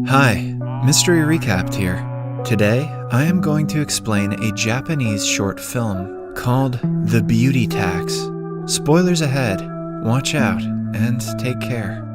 Hi, Mystery Recapped here. Today, I am going to explain a Japanese short film called The Beauty Tax. Spoilers ahead, watch out, and take care.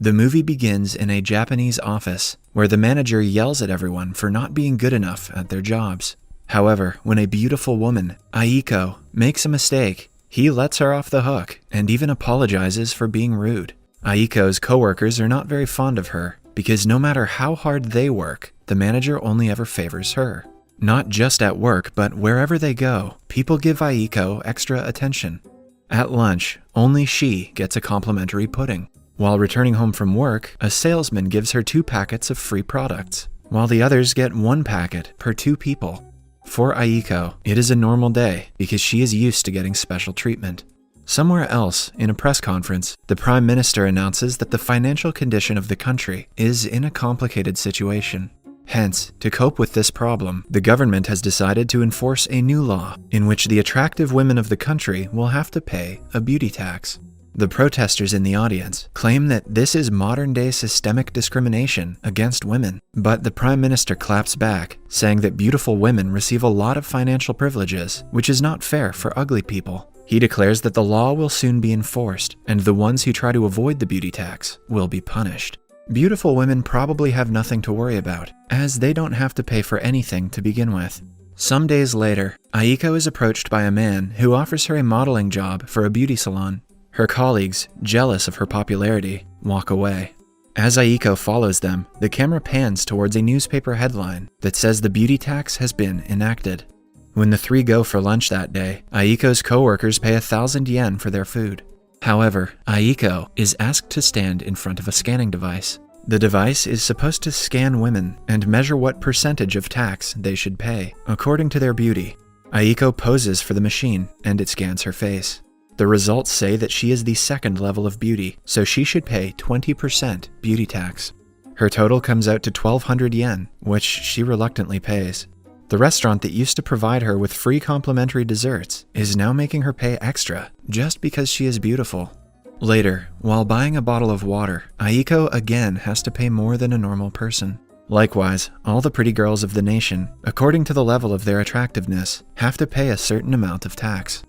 The movie begins in a Japanese office where the manager yells at everyone for not being good enough at their jobs. However, when a beautiful woman, Aiko, makes a mistake, he lets her off the hook and even apologizes for being rude. Aiko's coworkers are not very fond of her because no matter how hard they work, the manager only ever favors her. Not just at work, but wherever they go, people give Aiko extra attention. At lunch, only she gets a complimentary pudding. While returning home from work, a salesman gives her 2 packets of free products, while the others get 1 packet per 2 people. For Aiko, it is a normal day because she is used to getting special treatment. Somewhere else, in a press conference, the Prime Minister announces that the financial condition of the country is in a complicated situation. Hence, to cope with this problem, the government has decided to enforce a new law in which the attractive women of the country will have to pay a beauty tax. The protesters in the audience claim that this is modern-day systemic discrimination against women, but the Prime Minister claps back, saying that beautiful women receive a lot of financial privileges, which is not fair for ugly people. He declares that the law will soon be enforced, and the ones who try to avoid the beauty tax will be punished. Beautiful women probably have nothing to worry about, as they don't have to pay for anything to begin with. Some days later, Aiko is approached by a man who offers her a modeling job for a beauty salon. Her colleagues, jealous of her popularity, walk away. As Aiko follows them, the camera pans towards a newspaper headline that says the beauty tax has been enacted. When the 3 go for lunch that day, Aiko's co-workers pay 1,000 yen for their food. However, Aiko is asked to stand in front of a scanning device. The device is supposed to scan women and measure what percentage of tax they should pay, according to their beauty. Aiko poses for the machine, and it scans her face. The results say that she is the 2nd level of beauty, so she should pay 20% beauty tax. Her total comes out to 1,200 yen, which she reluctantly pays. The restaurant that used to provide her with free complimentary desserts is now making her pay extra just because she is beautiful. Later, while buying a bottle of water, Aiko again has to pay more than a normal person. Likewise, all the pretty girls of the nation, according to the level of their attractiveness, have to pay a certain amount of tax.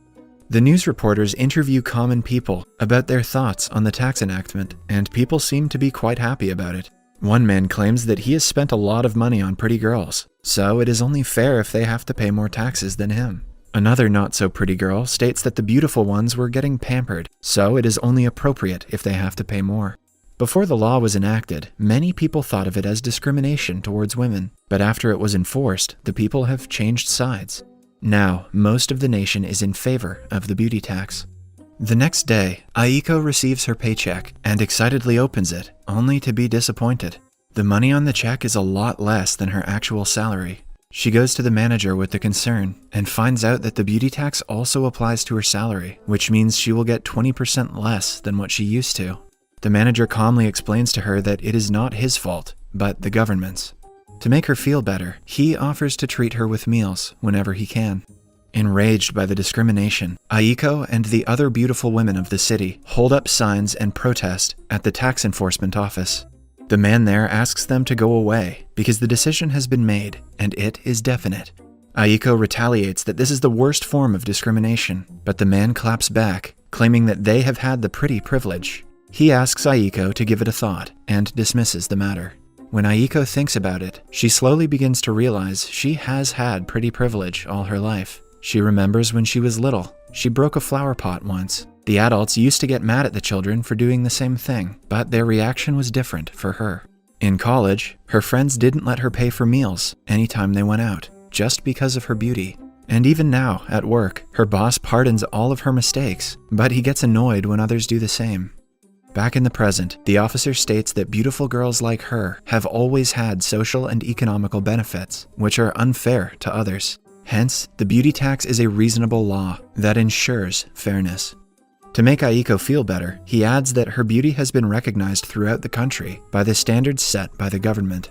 The news reporters interview common people about their thoughts on the tax enactment, and people seem to be quite happy about it. One man claims that he has spent a lot of money on pretty girls, so it is only fair if they have to pay more taxes than him. Another not-so-pretty girl states that the beautiful ones were getting pampered, so it is only appropriate if they have to pay more. Before the law was enacted, many people thought of it as discrimination towards women, but after it was enforced, the people have changed sides. Now, most of the nation is in favor of the beauty tax. The next day, Aiko receives her paycheck and excitedly opens it, only to be disappointed. The money on the check is a lot less than her actual salary. She goes to the manager with the concern and finds out that the beauty tax also applies to her salary, which means she will get 20% less than what she used to. The manager calmly explains to her that it is not his fault, but the government's. To make her feel better, he offers to treat her with meals whenever he can. Enraged by the discrimination, Aiko and the other beautiful women of the city hold up signs and protest at the tax enforcement office. The man there asks them to go away because the decision has been made and it is definite. Aiko retaliates that this is the worst form of discrimination, but the man claps back, claiming that they have had the pretty privilege. He asks Aiko to give it a thought and dismisses the matter. When Aiko thinks about it, she slowly begins to realize she has had pretty privilege all her life. She remembers when she was little. She broke a flower pot once. The adults used to get mad at the children for doing the same thing, but their reaction was different for her. In college, her friends didn't let her pay for meals anytime they went out, just because of her beauty. And even now, at work, her boss pardons all of her mistakes, but he gets annoyed when others do the same. Back in the present, the officer states that beautiful girls like her have always had social and economical benefits, which are unfair to others. Hence, the beauty tax is a reasonable law that ensures fairness. To make Aiko feel better, he adds that her beauty has been recognized throughout the country by the standards set by the government.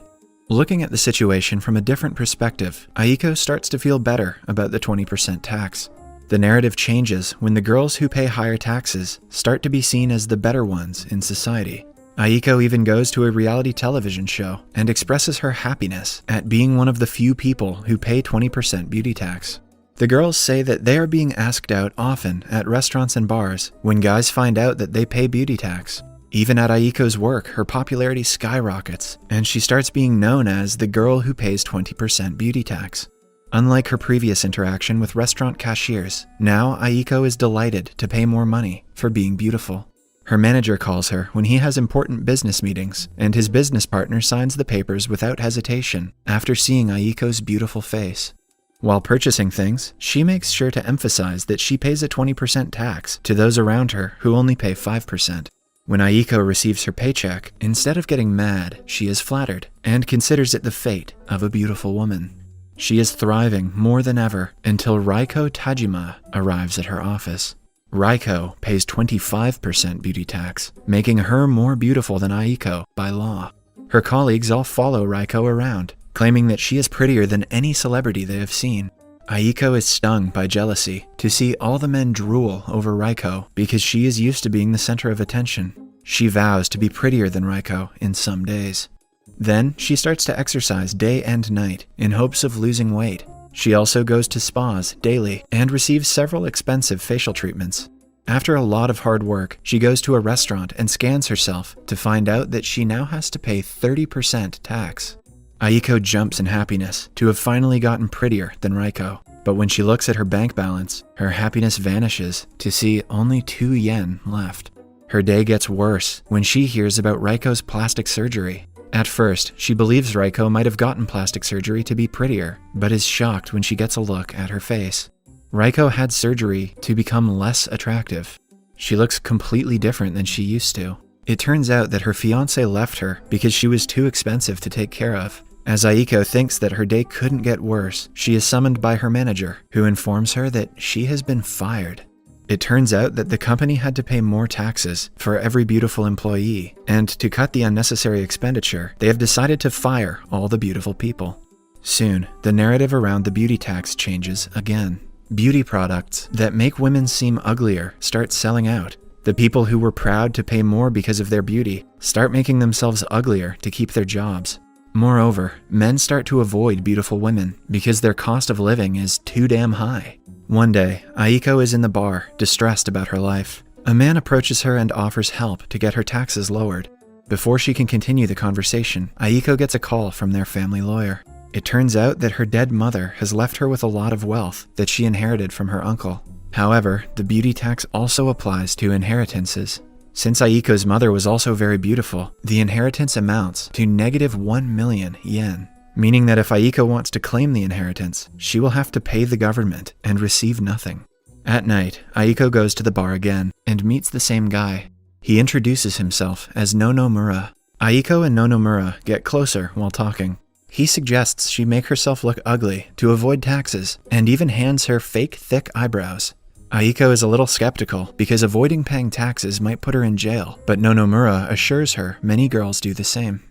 Looking at the situation from a different perspective, Aiko starts to feel better about the 20% tax. The narrative changes when the girls who pay higher taxes start to be seen as the better ones in society. Aiko even goes to a reality television show and expresses her happiness at being one of the few people who pay 20% beauty tax. The girls say that they are being asked out often at restaurants and bars when guys find out that they pay beauty tax. Even at Aiko's work, her popularity skyrockets, and she starts being known as the girl who pays 20% beauty tax. Unlike her previous interaction with restaurant cashiers, now Aiko is delighted to pay more money for being beautiful. Her manager calls her when he has important business meetings, and his business partner signs the papers without hesitation after seeing Aiko's beautiful face. While purchasing things, she makes sure to emphasize that she pays a 20% tax to those around her who only pay 5%. When Aiko receives her paycheck, instead of getting mad, she is flattered and considers it the fate of a beautiful woman. She is thriving more than ever until Raiko Tajima arrives at her office. Raiko pays 25% beauty tax, making her more beautiful than Aiko by law. Her colleagues all follow Raiko around, claiming that she is prettier than any celebrity they have seen. Aiko is stung by jealousy to see all the men drool over Raiko because she is used to being the center of attention. She vows to be prettier than Raiko in some days. Then she starts to exercise day and night in hopes of losing weight. She also goes to spas daily and receives several expensive facial treatments. After a lot of hard work, she goes to a restaurant and scans herself to find out that she now has to pay 30% tax. Aiko jumps in happiness to have finally gotten prettier than Raiko. But when she looks at her bank balance, her happiness vanishes to see only 2 yen left. Her day gets worse when she hears about Raiko's plastic surgery. At first, she believes Raiko might have gotten plastic surgery to be prettier, but is shocked when she gets a look at her face. Raiko had surgery to become less attractive. She looks completely different than she used to. It turns out that her fiancé left her because she was too expensive to take care of. As Aiko thinks that her day couldn't get worse, she is summoned by her manager, who informs her that she has been fired. It turns out that the company had to pay more taxes for every beautiful employee, and to cut the unnecessary expenditure, they have decided to fire all the beautiful people. Soon, the narrative around the beauty tax changes again. Beauty products that make women seem uglier start selling out. The people who were proud to pay more because of their beauty start making themselves uglier to keep their jobs. Moreover, men start to avoid beautiful women because their cost of living is too damn high. One day, Aiko is in the bar, distressed about her life. A man approaches her and offers help to get her taxes lowered. Before she can continue the conversation, Aiko gets a call from their family lawyer. It turns out that her dead mother has left her with a lot of wealth that she inherited from her uncle. However, the beauty tax also applies to inheritances. Since Aiko's mother was also very beautiful, the inheritance amounts to negative 1 million yen, meaning that if Aiko wants to claim the inheritance, she will have to pay the government and receive nothing. At night, Aiko goes to the bar again and meets the same guy. He introduces himself as Nonomura. Aiko and Nonomura get closer while talking. He suggests she make herself look ugly to avoid taxes and even hands her fake thick eyebrows. Aiko is a little skeptical because avoiding paying taxes might put her in jail, but Nonomura assures her many girls do the same.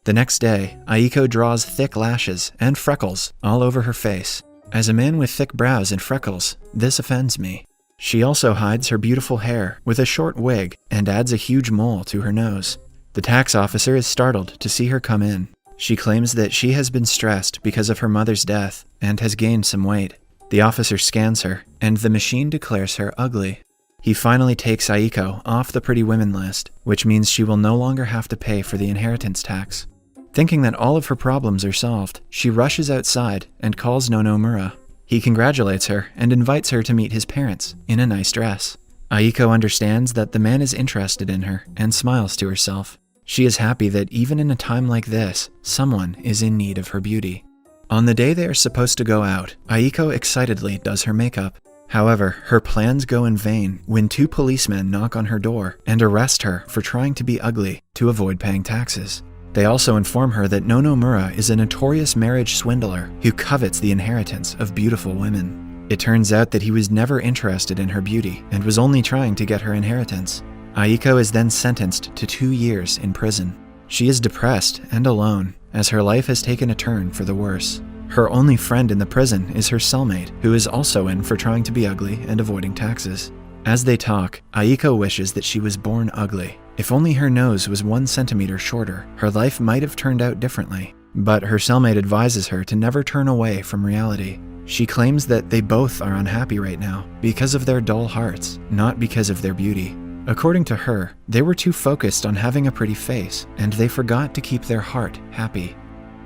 The next day, Aiko draws thick lashes and freckles all over her face. As a man with thick brows and freckles, this offends me. She also hides her beautiful hair with a short wig and adds a huge mole to her nose. The tax officer is startled to see her come in. She claims that she has been stressed because of her mother's death and has gained some weight. The officer scans her, and the machine declares her ugly. He finally takes Aiko off the pretty women list, which means she will no longer have to pay for the inheritance tax. Thinking that all of her problems are solved, she rushes outside and calls Nonomura. He congratulates her and invites her to meet his parents in a nice dress. Aiko understands that the man is interested in her and smiles to herself. She is happy that even in a time like this, someone is in need of her beauty. On the day they are supposed to go out, Aiko excitedly does her makeup. However, her plans go in vain when 2 policemen knock on her door and arrest her for trying to be ugly to avoid paying taxes. They also inform her that Nonomura is a notorious marriage swindler who covets the inheritance of beautiful women. It turns out that he was never interested in her beauty and was only trying to get her inheritance. Aiko is then sentenced to 2 years in prison. She is depressed and alone, as her life has taken a turn for the worse. Her only friend in the prison is her cellmate, who is also in for trying to be ugly and avoiding taxes. As they talk, Aiko wishes that she was born ugly. If only her nose was 1 centimeter shorter, her life might have turned out differently. But her cellmate advises her to never turn away from reality. She claims that they both are unhappy right now because of their dull hearts, not because of their beauty. According to her, they were too focused on having a pretty face, and they forgot to keep their heart happy.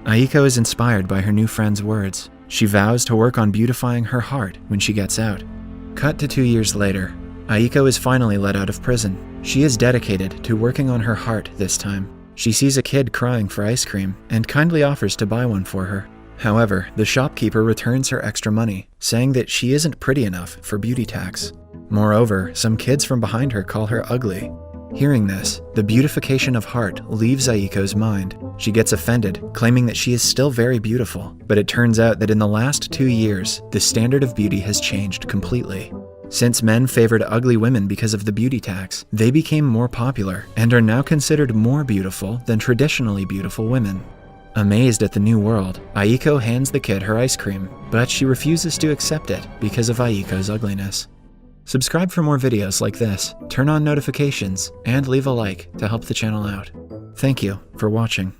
Aiko is inspired by her new friend's words. She vows to work on beautifying her heart when she gets out. Cut to 2 years later. Aiko is finally let out of prison. She is dedicated to working on her heart this time. She sees a kid crying for ice cream and kindly offers to buy one for her. However, the shopkeeper returns her extra money, saying that she isn't pretty enough for beauty tax. Moreover, some kids from behind her call her ugly. Hearing this, the beautification of heart leaves Aiko's mind. She gets offended, claiming that she is still very beautiful, but it turns out that in the last 2 years, the standard of beauty has changed completely. Since men favored ugly women because of the beauty tax, they became more popular and are now considered more beautiful than traditionally beautiful women. Amazed at the new world, Aiko hands the kid her ice cream, but she refuses to accept it because of Aiko's ugliness. Subscribe for more videos like this, turn on notifications, and leave a like to help the channel out. Thank you for watching.